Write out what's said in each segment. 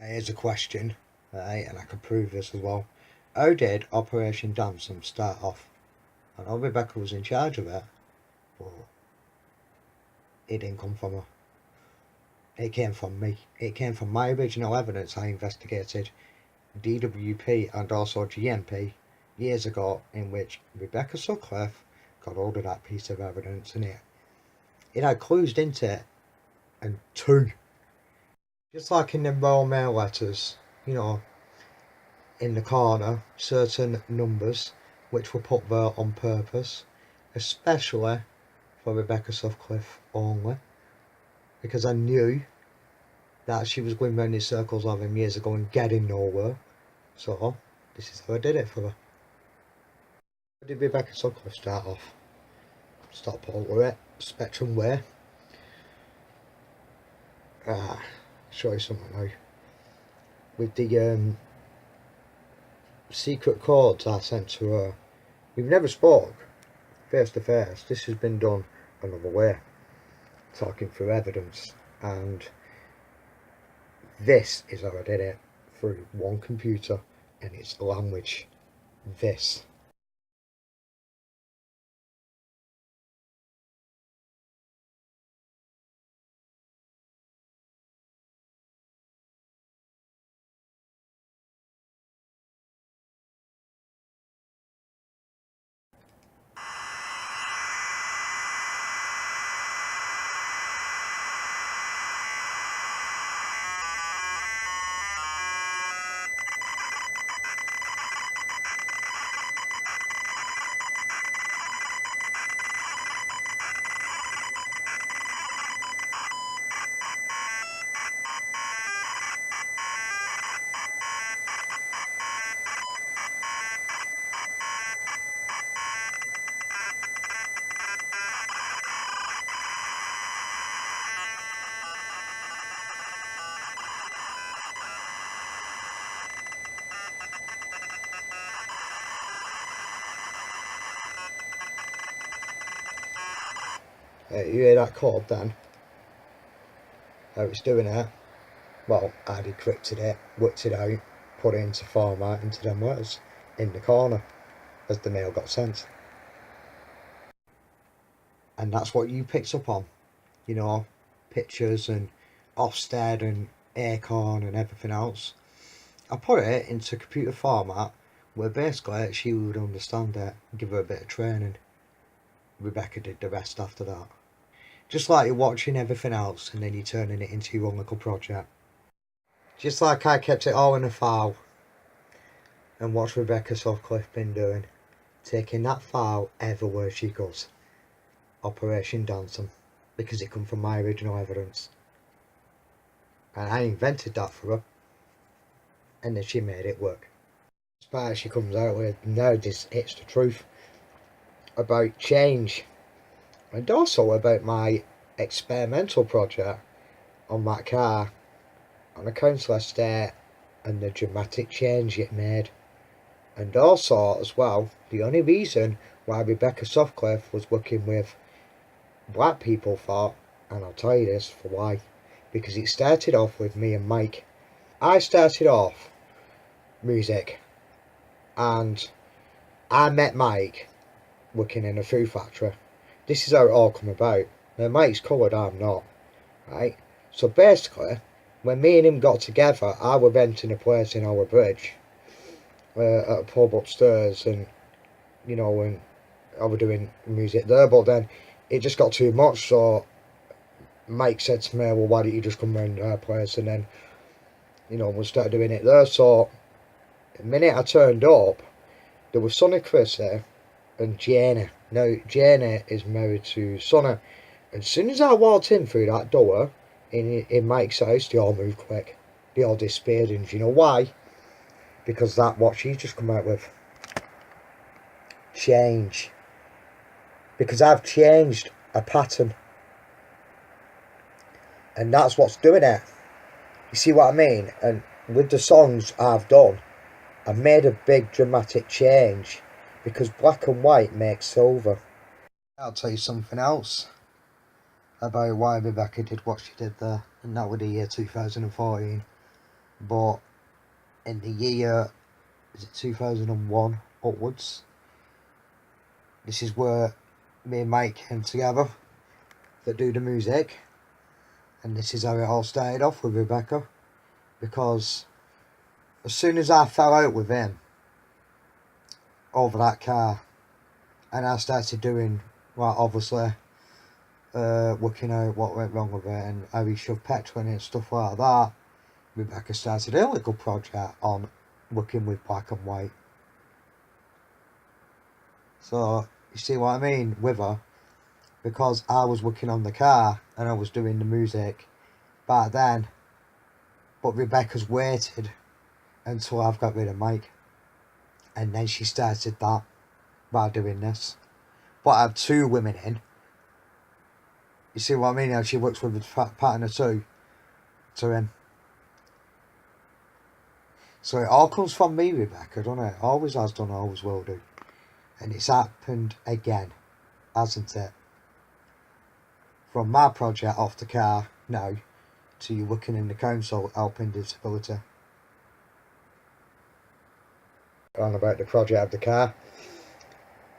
Here's a question, right, and I can prove this as well. How did Operation Damson start off? I know Rebekah was in charge of it, but it didn't come from her. It came from me. It came from my original evidence I investigated DWP and also GMP years ago, in which Rebekah Sutcliffe got hold of that piece of evidence, and it had clues into it, and two. Just like in the Royal Mail letters, in the corner, certain numbers which were put there on purpose, especially for Rebekah Sutcliffe only, because I knew that she was going round in circles of him years ago and getting nowhere. So this is how I did it for her. How did Rebekah Sutcliffe start off? Stockport Way, Spectrum Way. Show you something now. With the secret codes I sent to her. We've never spoke face to face. This has been done another way, talking through evidence, and this is how I did it, through one computer and its language. This. You hear that chord then? How it's doing it? Well, I decrypted it, worked it out, put it into format into them letters in the corner as the mail got sent. And that's what you picked up on, pictures and Ofsted and Acorn and everything else. I put it into computer format where basically she would understand it, give her a bit of training. Rebekah did the rest after that. Just like you're watching everything else and then you're turning it into your own little project. Just like I kept it all in a file. And what's Rebekah Sutcliffe been doing? Taking that file everywhere she goes. Operation Danson. Because it come from my original evidence. And I invented that for her. And then she made it work. As far as she comes out with, now this hits the truth. About change. And also about my experimental project on that car. On a council estate. And the dramatic change it made. And also, as well, the only reason why Rebekah Sutcliffe was working with black people for, and I'll tell you this for why, because it started off with me and Mike. I started off music, and I met Mike working in a food factory. This is how it all come about. Now, Mike's coloured, I'm not, right? So basically, when me and him got together, I was renting a place in our bridge. At a pub upstairs, and and I was doing music there, but then it just got too much, so Mike said to me, well, why don't you just come round our place, and then we started doing it there. So the minute I turned up, there was Sonny, Chrissy and Janie. Now Janie is married to Sonny, and as soon as I walked in through that door in Mike's house, they all moved quick, they all disappeared. And do you know why? Because that what she's just come out with. Change. Because I've changed a pattern. And that's what's doing it. You see what I mean? And with the songs I've done, I've made a big dramatic change. Because black and white makes silver. I'll tell you something else about why Rebekah did what she did there. And that was the year 2014. but in the year, is it 2001 upwards, this is where me and Mike came together that do the music, and this is how it all started off with Rebekah, because as soon as I fell out with him over that car, and I started doing, well, obviously, working out what went wrong with it and how he shoved petrol in it and stuff like that, Rebekah started a little project on working with black and white. So, you see what I mean with her? Because I was working on the car and I was doing the music back then, but Rebekah's waited until I've got rid of Mike, and then she started that by doing this. But I have two women in. You see what I mean? How she works with a pattern of two to him. So it all comes from me, Rebekah, doesn't it? Always has done, always will do. And it's happened again, hasn't it? From my project off the car now to you working in the council helping disability. On about the project of the car,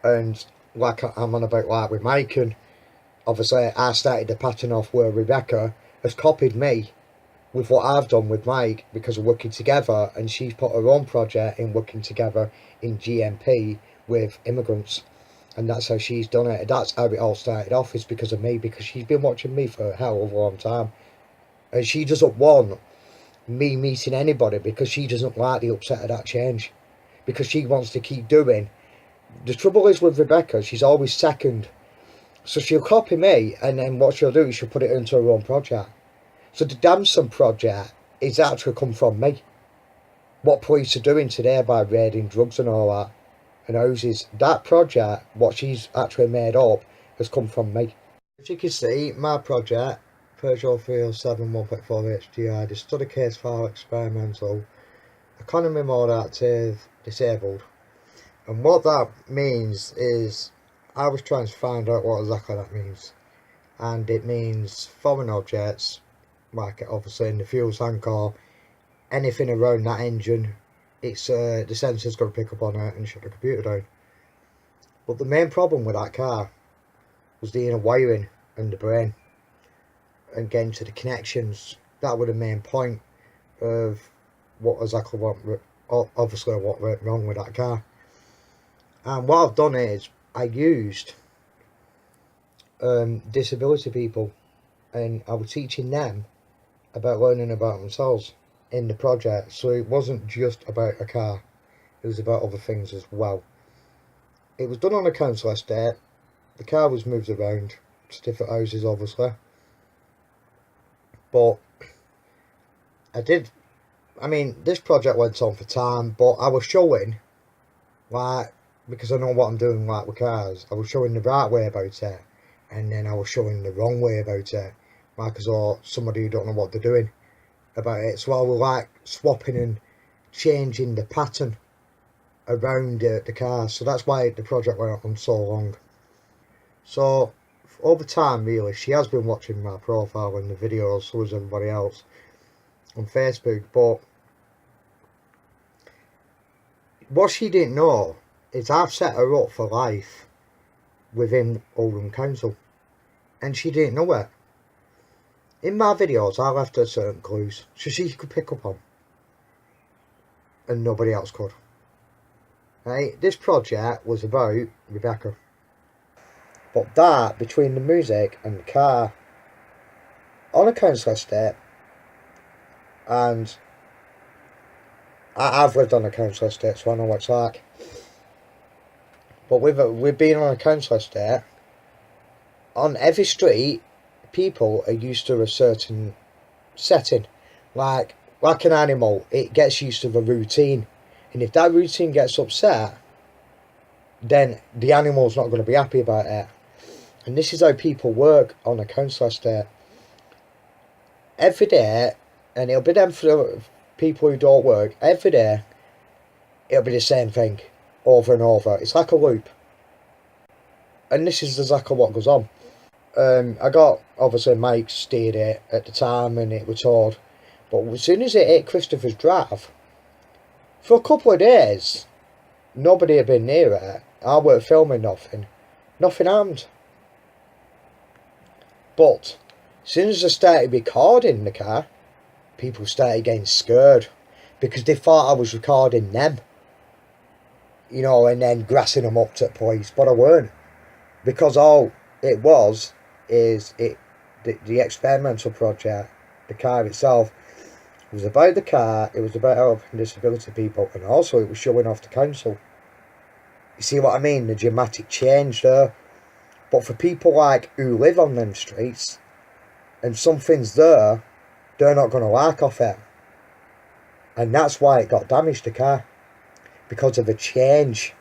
and like I'm on about like with Mike, and obviously I started the pattern off where Rebekah has copied me with what I've done with Mike because of working together, and she's put her own project in working together in GMP with immigrants, and that's how she's done it. That's how it all started off, is because of me, because she's been watching me for a hell of a long time, and she doesn't want me meeting anybody because she doesn't like the upset of that change, because she wants to keep doing. The trouble is with Rebekah, she's always second. So she'll copy me, and then what she'll do is she'll put it into her own project. So the Damson project is actually come from me. What police are doing today by raiding drugs and all that, and houses, that project, what she's actually made up, has come from me. As you can see, my project, Peugeot 307 1.4 HDI, the study case file experimental, economy mode active, disabled. And what that means is, I was trying to find out what exactly that means. And it means foreign objects, like obviously in the fuel tank or anything around that engine, it's the sensor's going to pick up on it and shut the computer down. But the main problem with that car was the inner wiring and the brain, and getting to the connections. That was the main point of obviously what went wrong with that car. And what I've done is I used disability people, and I was teaching them about learning about themselves in the project. So it wasn't just about a car, it was about other things as well. It was done on a council estate. The car was moved around to different houses obviously, but this project went on for time, but I was showing, like, because I know what I'm doing, like with cars, I was showing the right way about it, and then I was showing the wrong way about it, like as all somebody who don't know what they're doing about it. So I was like swapping and changing the pattern around the car. So that's why the project went on so long. So over time, really, she has been watching my profile and the videos, so has everybody else on Facebook. But what she didn't know is I've set her up for life within Oldham Council, and she didn't know it. In my videos, I left her certain clues so she could pick up on, and nobody else could. Right? This project was about Rebekah, but that, between the music and the car on a council estate, and I've lived on a council estate, so I know what it's like. But with being on a council estate, on every street, people are used to a certain setting. Like an animal, it gets used to the routine. And if that routine gets upset, then the animal's not going to be happy about it. And this is how people work on a council estate. Every day, and it'll be them for people who don't work, every day, it'll be the same thing over and over. It's like a loop, and this is exactly what goes on. I got, obviously Mike steered it at the time, and it was told, But as soon as it hit Christopher's Drive, for a couple of days, nobody had been near it. I weren't filming nothing. Nothing happened. But as soon as I started recording the car, people started getting scared because they thought I was recording them, you know, and then grassing them up to the police. But I weren't, because all it was is the experimental project, the car itself. It was about the car, it was about helping disability people, and also it was showing off the council. You see what I mean? The dramatic change there. But for people like who live on them streets, and something's there, they're not going to like off it. And that's why it got damaged, the car. Because of a change.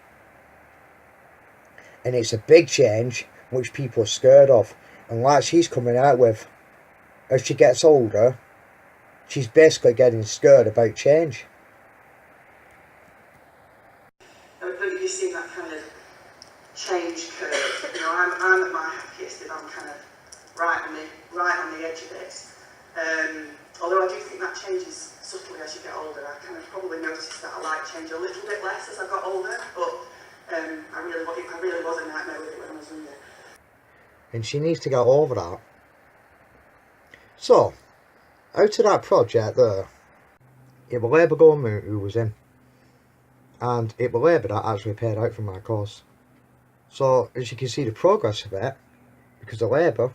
And it's a big change, which people are scared of. And like she's coming out with, as she gets older, she's basically getting scared about change. But you see that kind of change curve. You know, I'm at my happiest if I'm kind of right on the edge of it. Although I do think that changes subtly as you get older. I kind of probably noticed that I like change a little bit less as I got older, but I really was a nightmare with it when I was younger. And she needs to get over that. So, out of that project there, it was Labour government who was in. And it was Labour that actually paid out for my course. So, as you can see the progress of it, because of Labour,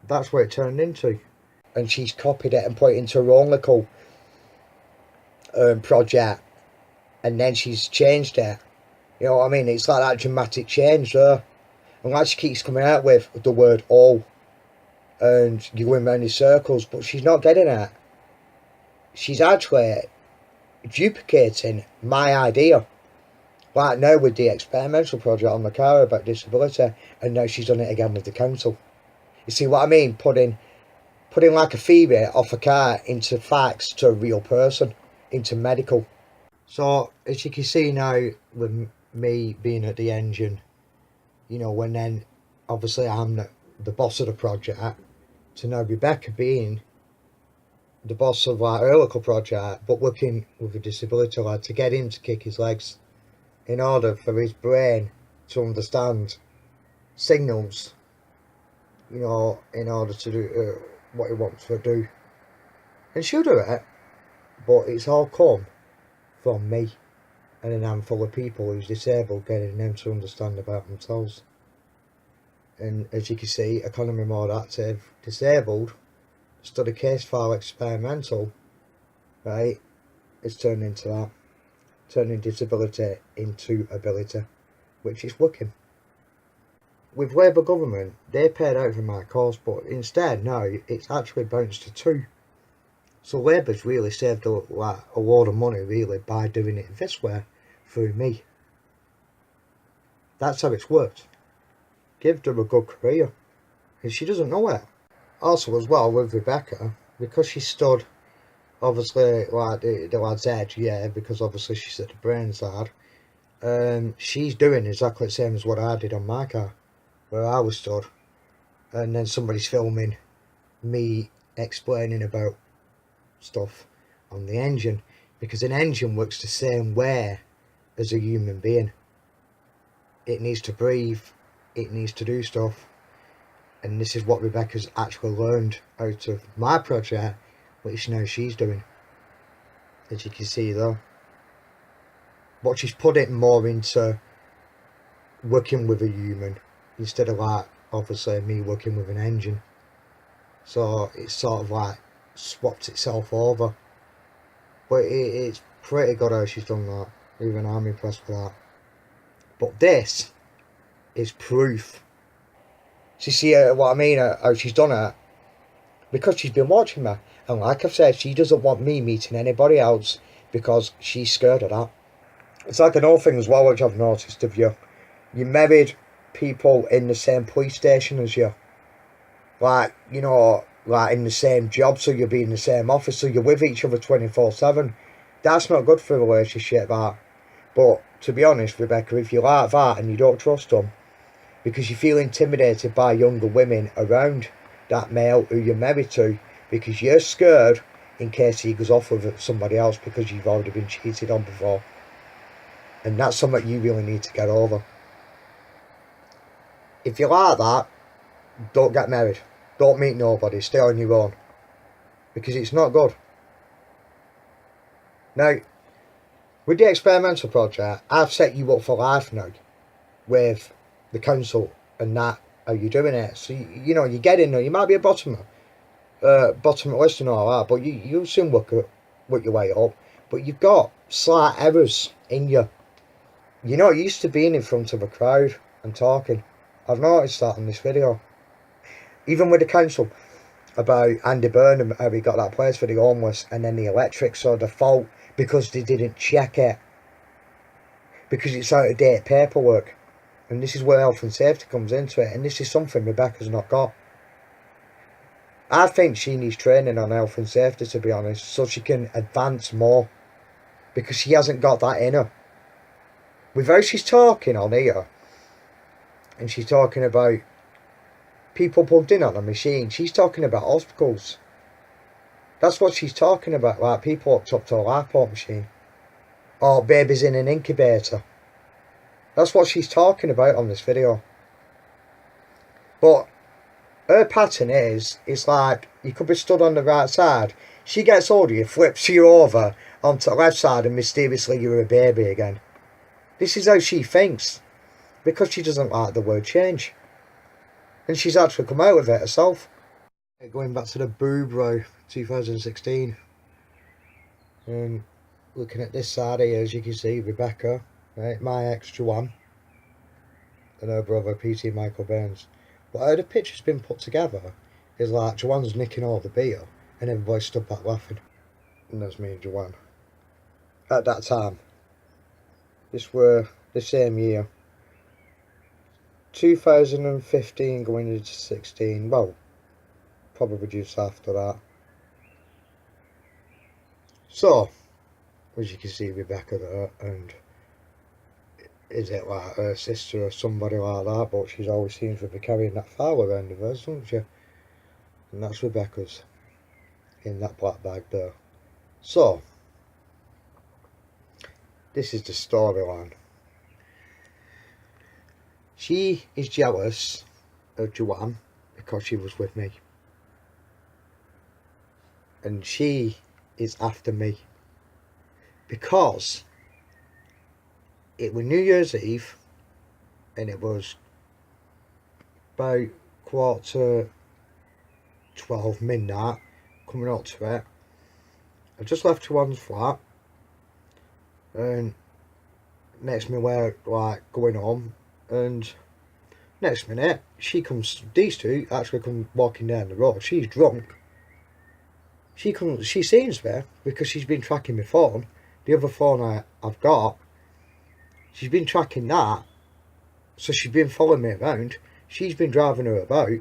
that's what it turned into. And she's copied it and put it into her own little project. And then she's changed it. You know what I mean? It's like that dramatic change there. And like she keeps coming out with the word all. And you're going round in circles. But she's not getting it. She's actually duplicating my idea. Like now with the experimental project on the car about disability. And now she's done it again with the council. You see what I mean? Putting like a theory off a car into facts to a real person, into medical. So as you can see now with me being at the engine, you know, when then obviously I'm the boss of the project, to now Rebekah being the boss of like her local project, but working with a disability lad to get him to kick his legs in order for his brain to understand signals, you know, in order to do what he wants to do. And she'll do it, but it's all come from me and an handful of people who's disabled, getting them to understand about themselves. And as you can see, economy mode active, disabled, study case file experimental, right, it's turned into that, turning disability into ability, which is working. With Labour government, they paid out for my course, but instead now it's actually bounced to 2. So Labour's really saved a load of money really by doing it this way through me. That's how it's worked. Give her a good career, and she doesn't know it. Also as well with Rebekah, because she stood obviously like the lad's edge, yeah, because obviously she's at the brain side. She's doing exactly the same as what I did on my car, where I was stood, and then somebody's filming me explaining about stuff on the engine, because an engine works the same way as a human being. It needs to breathe, it needs to do stuff, and this is what Rebekah's actually learned out of my project, which now she's doing, as you can see there. But she's put it more into working with a human instead of like obviously me working with an engine. So it's sort of like swapped itself over, but it's pretty good how she's done that. Even I'm impressed with that. But this is proof. So you see what I mean, how she's done it, because she's been watching me, and like I've said, she doesn't want me meeting anybody else because she's scared of that. It's like an old thing as well, which I've noticed of you married people in the same police station as you, like, you know, like in the same job, so you'll be in the same office, so you're with each other 24/7. That's not good for a relationship, that. But to be honest, Rebekah, if you like that and you don't trust them because you feel intimidated by younger women around that male who you're married to, because you're scared in case he goes off with somebody else because you've already been cheated on before. And that's something you really need to get over. If you like that, don't get married. Don't meet nobody. Stay on your own. Because it's not good. Now, with the experimental project, I've set you up for life now with the council and that, how you're doing it. So, you know, you get in there. You might be a bottom list and all that, but you soon work your way up. But you've got slight errors in you. You're not used to being in front of a crowd and talking. I've noticed that in this video. Even with the council about Andy Burnham, how he got that place for the homeless, and then the electric saw the fault because they didn't check it. Because it's out of date paperwork. And this is where health and safety comes into it. And this is something Rebekah's not got. I think she needs training on health and safety, to be honest, so she can advance more. Because she hasn't got that in her. With how she's talking on here, and she's talking about people plugged in on a machine, she's talking about hospitals. That's what she's talking about, like people hooked up to a lipo machine. Or babies in an incubator. That's what she's talking about on this video. But her pattern is, it's like, you could be stood on the right side. She gets hold of you, flips you over onto the left side, and mysteriously you're a baby again. This is how she thinks. Because she doesn't like the word change. And she's actually come out with it herself. Going back to the boob row, 2016. And looking at this side here, as you can see, Rebekah, right, my ex Joanne, and her brother P.T. Michael Burns. But how the picture's been put together is like Joanne's nicking all the beer and everybody stood back laughing. And that's me and Joanne. At that time. This were the same year. 2015 going into 16. Well, probably just after that. So, as you can see, Rebekah there, and is it like her sister or somebody like that? But she's always seems to be carrying that file around with her, doesn't she? And that's Rebekah's in that black bag there. So, this is the storyline. She is jealous of Joanne because she was with me. And she is after me because it was New Year's Eve and it was about 11:45 midnight, coming up to it. I just left Joanne's flat and next minute we're like going home, and next minute these two actually come walking down the road. She's drunk. She sees me because she's been tracking my phone, the other phone I've got. She's been tracking that, so she's been following me around. She's been driving her about.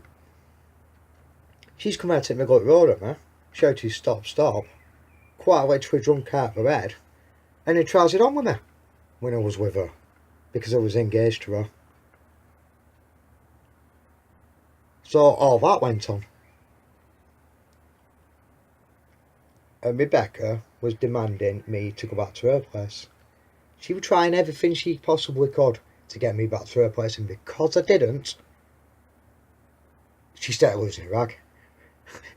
She's come out to me, go road at me, shouting stop, stop, quite literally drunk out of her head, and then tries it on with me when I was with her, because I was engaged to her. So all that went on. And Rebekah was demanding me to go back to her place. She was trying everything she possibly could to get me back to her place, and because I didn't, she started losing her rag.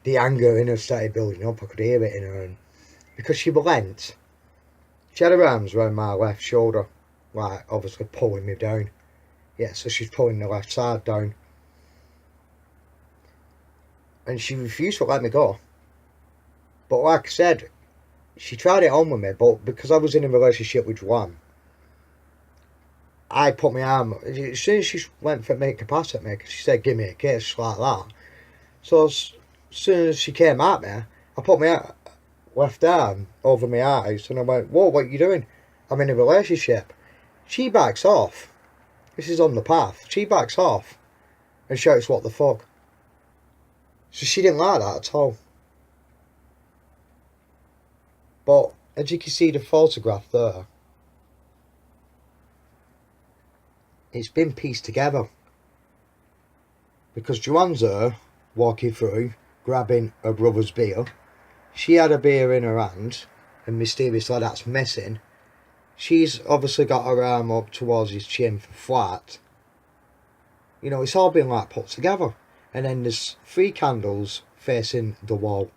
The anger in her started building up. I could hear it in her. And because she leant, she had her arms around my left shoulder, like obviously pulling me down. Yeah, so she's pulling the left side down. And she refused to let me go. But like I said, she tried it on with me, but because I was in a relationship with Joanne, I put my arm, as soon as she went for make a pass at me, because she said, give me a kiss, like that. So as soon as she came at me, I put my left arm over my eyes, and I went, whoa, what are you doing? I'm in a relationship. She backs off. This is on the path. She backs off and shouts, what the fuck? So she didn't like that at all. But as you can see the photograph there, it's been pieced together. Because Joanne's there, walking through, grabbing her brother's beer. She had a beer in her hand, and mysteriously that's missing. She's obviously got her arm up towards his chin for flat. You know, it's all been like put together. And then there's 3 candles facing the wall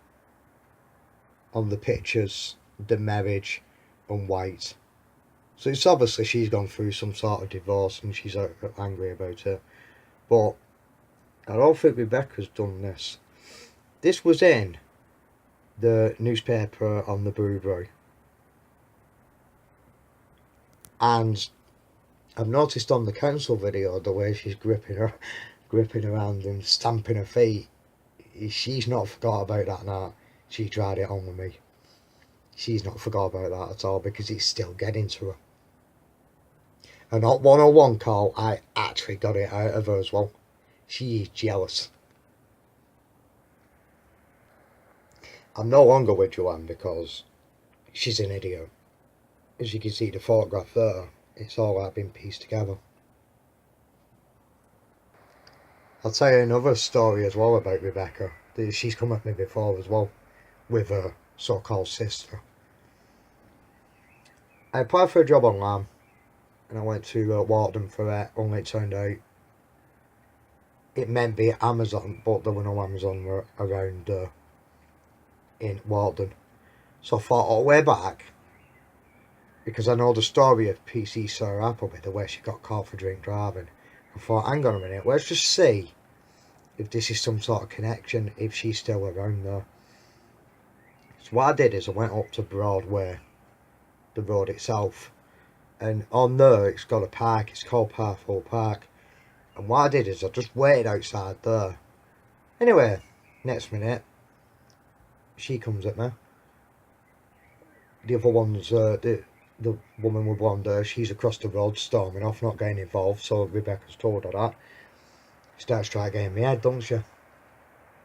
on the pictures, the marriage and white. So it's obviously she's gone through some sort of divorce and she's angry about it. But I don't think Rebekah's done this. This was in the newspaper on the Brewery. And I've noticed on the council video the way she's gripping her hand and stamping her feet. She's not forgot about that night. She tried it on with me. She's not forgot about that at all because it's still getting to her. And not 101 call, I actually got it out of her as well. She is jealous. I'm no longer with Joanne because she's an idiot. As you can see the photograph there, it's all like been pieced together. I'll tell you another story as well about Rebekah. She's come at me before as well, with her so-called sister. I applied for a job online, and I went to Walton for it, only it turned out it meant be Amazon, but there were no Amazon around in Walton. So I thought, oh, way back, because I know the story of PC Sarah Appleby, the way she got caught for drink driving. I thought, hang on a minute, let's just see if this is some sort of connection, if she's still around there. So what I did is I went up to Broadway, the road itself, and on there it's got a park, it's called Parkville Park. And what I did is I just waited outside there. Anyway, next minute, she comes at me. The other one's, the woman with blonde hair, she's across the road storming off, not getting involved, so Rebekah's told her that. She starts trying to get in my head, don't she?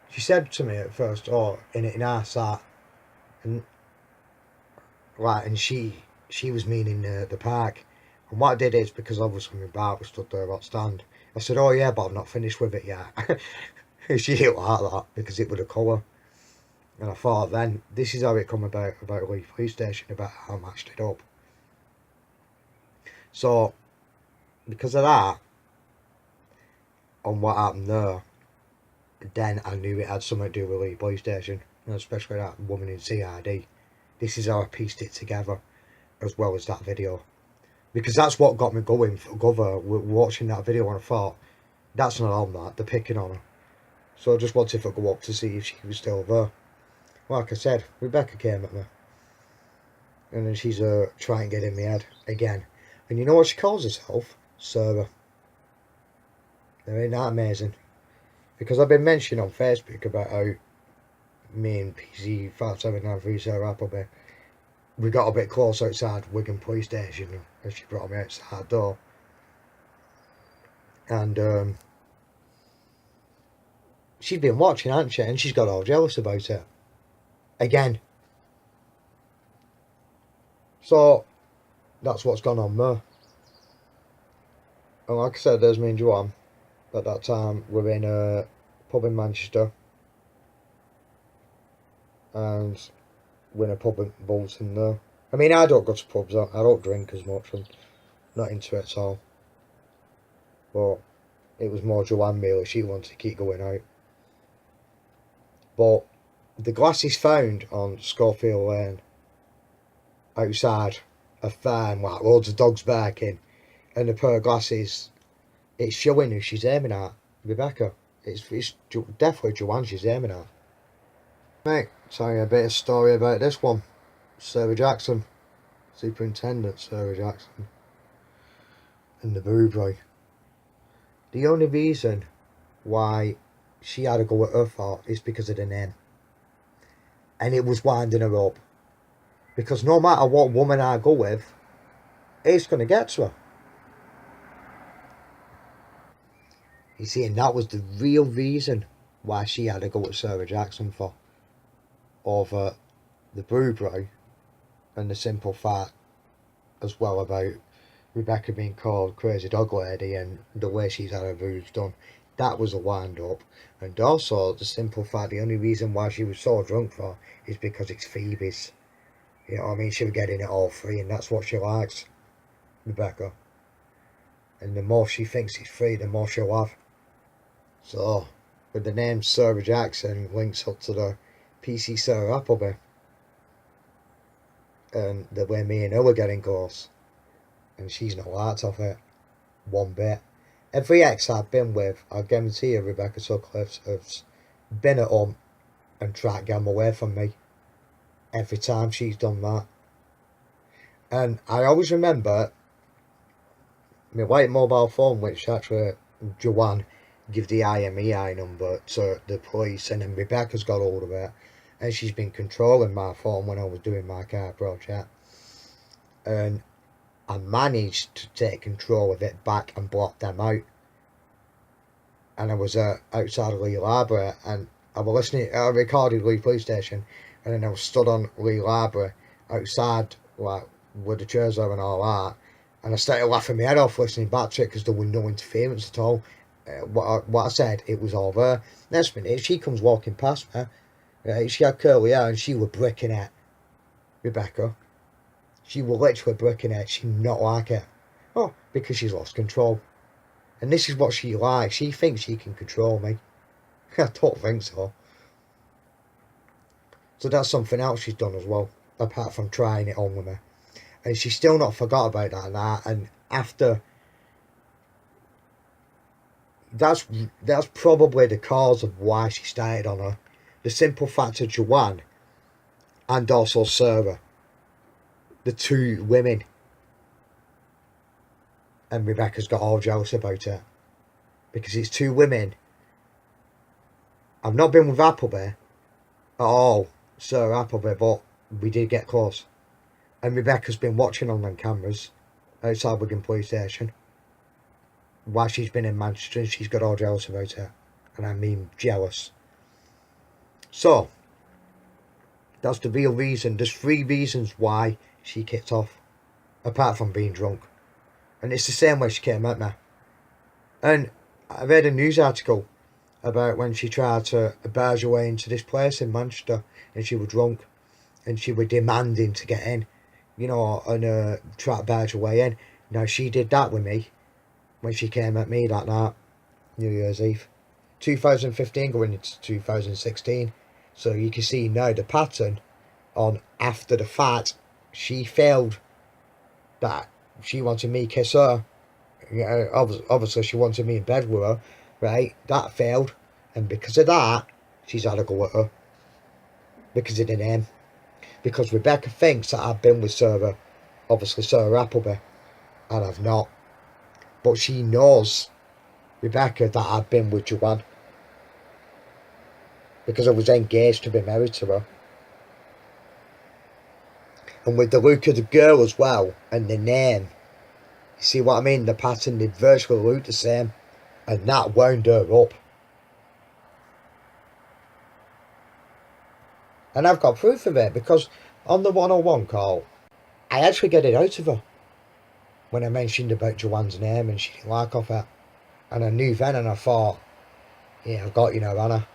She said to me at first, oh, in our sat, and like, and she was meaning the park. And what I did is, because obviously my bike was stood there at stand, I said, oh yeah, but I've not finished with it yet. She didn't like that, because it would have colour. And I thought then, this is how it come about Leith Police Station, about how I matched it up. So, because of that, on what happened there, then I knew it had something to do with Leith Police Station, and especially that woman in CID. This is how I pieced it together, as well as that video. Because that's what got me going for Gover, watching that video, and I thought, that's not on that, they're picking on her. So I just wanted to go up to see if she was still there. Like I said, Rebekah came at me. And then she's trying to get in my head again. And you know what she calls herself? Sarah. Now, ain't that amazing? Because I've been mentioning on Facebook about how me and PC 5793 Sarah Appleby, we got a bit close outside Wigan Police Station, and she brought me outside door. And she's been watching, hasn't she? And she's got all jealous about it. Again. So, that's what's gone on there. And like I said, there's me and Joanne. At that time, we're in a pub in Manchester. And we're in a pub in Bolton there. I mean, I don't go to pubs, I don't drink as much, I'm not into it at all. But it was more Joanne really, she wanted to keep going out. But the glasses found on Schofield Lane, outside a farm, like loads of dogs barking, and a pair of glasses, it's showing who she's aiming at, Rebekah. It's definitely Joanne she's aiming at. Right, tell you a bit of story about this one. Sarah Jackson, Superintendent Sarah Jackson, and the Brewery. The only reason why she had to go at her for is because of the name. And it was winding her up. Because no matter what woman I go with, it's going to get to her. You see, and that was the real reason why she had to go at Sarah Jackson for. Over the Brewery, and the simple fact as well about Rebekah being called Crazy Dog Lady and the way she's had her boobs done. That was a wind up. And also, the simple fact, the only reason why she was so drunk for is because it's Phoebe's. You know what I mean? She was getting it all free, and that's what she likes, Rebekah. And the more she thinks it's free, the more she'll have. So, with the name Sarah Jackson links up to the PC Sarah Appleby. And the way me and her were getting close. And she's not liked off it. One bit. Every ex I've been with, I guarantee you, Rebekah Sutcliffe has been at home and tried to get them away from me. Every time she's done that. And I always remember my white mobile phone, which actually Joanne give the IMEI number to the police, and then Rebekah's got hold of it, and she's been controlling my phone when I was doing my car project, and I managed to take control of it back and block them out. And I was outside of Lee Library, and I was listening. I recorded Lee Police Station, and then I was stood on Lee Library outside, like with the chairs there and all that. And I started laughing my head off listening back to it because there was no interference at all. What I said, it was all there. Next minute, she comes walking past me. She had curly hair and she was bricking it. Rebekah. She was literally bricking it. She not like it. Oh, because she's lost control. And this is what she likes. She thinks she can control me. I don't think so. So that's something else she's done as well, apart from trying it on with me. And she's still not forgot about that. And after, that's probably the cause of why she started on her. The simple fact of Joanne and also Sarah, the two women, and Rebekah's got all jealous about it because it's two women. I've not been with Appleby at all, Sarah Appleby, but we did get close. And Rebekah's been watching on them cameras outside Wigan Police Station while she's been in Manchester, and she's got all jealous about it. And I mean jealous. So, that's the real reason. There's 3 reasons why she kicked off, apart from being drunk. And it's the same way she came at me. And I read a news article about when she tried to barge her way into this place in Manchester, and she was drunk, and she was demanding to get in, you know, and try to barge her way in. Now, she did that with me when she came at me that night, New Year's Eve. 2015 going into 2016. So you can see now the pattern on after the fact. She failed that. She wanted me to kiss her. Yeah, obviously she wanted me in bed with her, right? That failed. And because of that, she's had a go at her. Because of the name. Because Rebekah thinks that I've been with Sarah, obviously Sarah Appleby, and I've not. But she knows, Rebekah, that I've been with Joanne. Because I was engaged to be married to her. And with the look of the girl as well, and the name, you see what I mean? The pattern did virtually look the same. And that wound her up. And I've got proof of it, because on the 101 call, I actually get it out of her. When I mentioned about Joanne's name and she didn't like off it. And I knew then, and I thought, yeah, I've got you now, Anna.